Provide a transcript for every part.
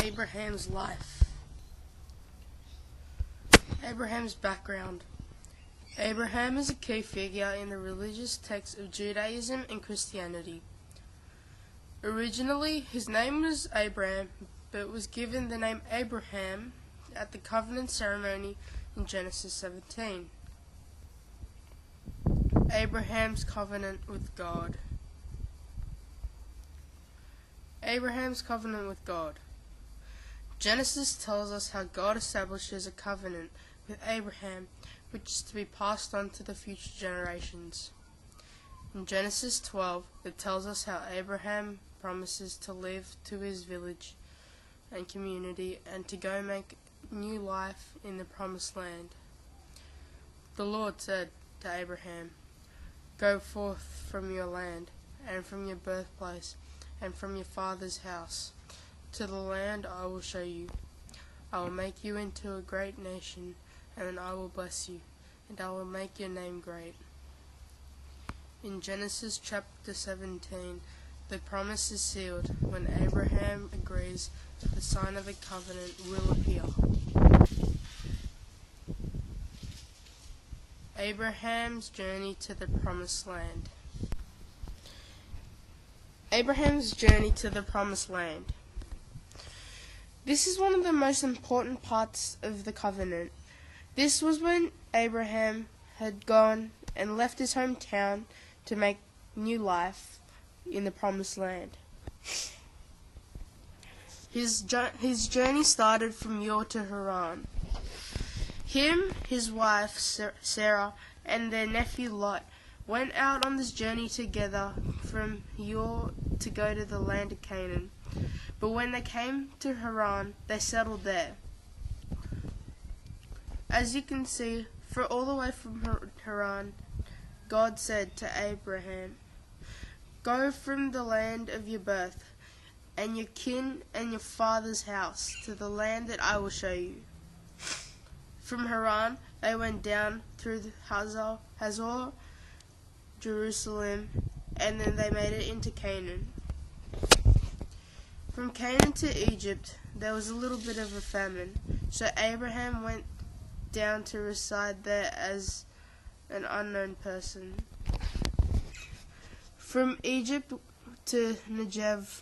Abraham's life. Abraham's background. Abraham is a key figure in the religious texts of Judaism and Christianity. Originally, his name was Abraham, but was given the name Abraham at the covenant ceremony in Genesis 17. Abraham's covenant with God. Abraham's covenant with God. Genesis tells us how God establishes a covenant with Abraham, which is to be passed on to the future generations. In Genesis 12, it tells us how Abraham promises to live to his village and community and to go make new life in the promised land. The Lord said to Abraham, "Go forth from your land and from your birthplace and from your father's house to the land I will show you. I will make you into a great nation, and I will bless you, and I will make your name great." In Genesis chapter 17, the promise is sealed when Abraham agrees that the sign of the covenant will appear. Abraham's journey to the promised land. Abraham's journey to the promised land. This is one of the most important parts of the covenant. This was when Abraham had gone and left his hometown to make new life in the promised land. His journey started from Ur to Haran. Him, his wife Sarah, and their nephew Lot went out on this journey together from Ur to go to the land of Canaan. But when they came to Haran, they settled there. As you can see, for all the way from Haran, God said to Abraham, "Go from the land of your birth, and your kin and your father's house, to the land that I will show you." From Haran, they went down through Hazor, Jerusalem, and then they made it into Canaan. From Canaan to Egypt, there was a little bit of a famine, so Abraham went down to reside there as an unknown person. From Egypt to Negev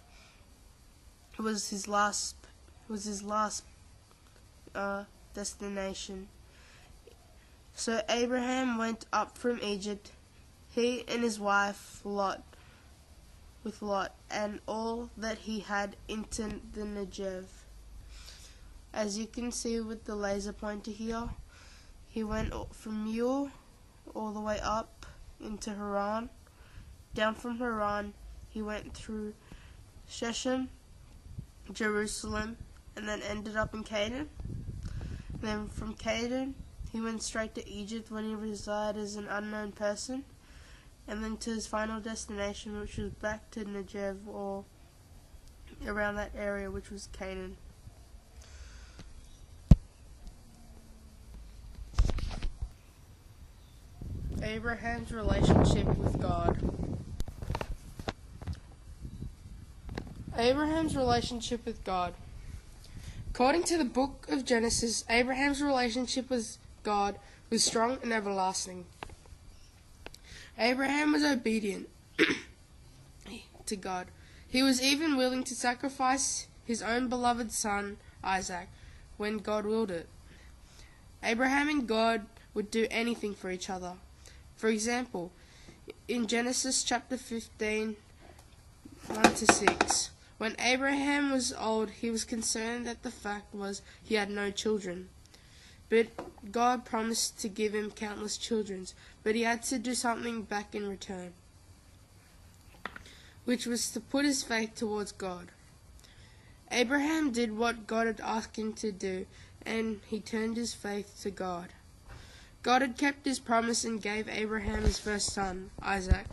was his last destination. So Abraham went up from Egypt, he and his wife Lot, and all that he had, into the Negev. As you can see with the laser pointer here, he went from Ur all the way up into Haran. Down from Haran, he went through Shechem, Jerusalem, and then ended up in Canaan. Then from Canaan, he went straight to Egypt when he resided as an unknown person, and then to his final destination, which was back to Negev, or around that area, which was Canaan. Abraham's relationship with God. Abraham's relationship with God. According to the book of Genesis, Abraham's relationship with God was strong and everlasting. Abraham was obedient to God. He was even willing to sacrifice his own beloved son, Isaac, when God willed it. Abraham and God would do anything for each other. For example, in Genesis chapter 15, 1-6, when Abraham was old, he was concerned that the fact was he had no children. But God promised to give him countless children, but he had to do something back in return, which was to put his faith towards God. Abraham did what God had asked him to do, and he turned his faith to God. God had kept his promise and gave Abraham his first son, Isaac.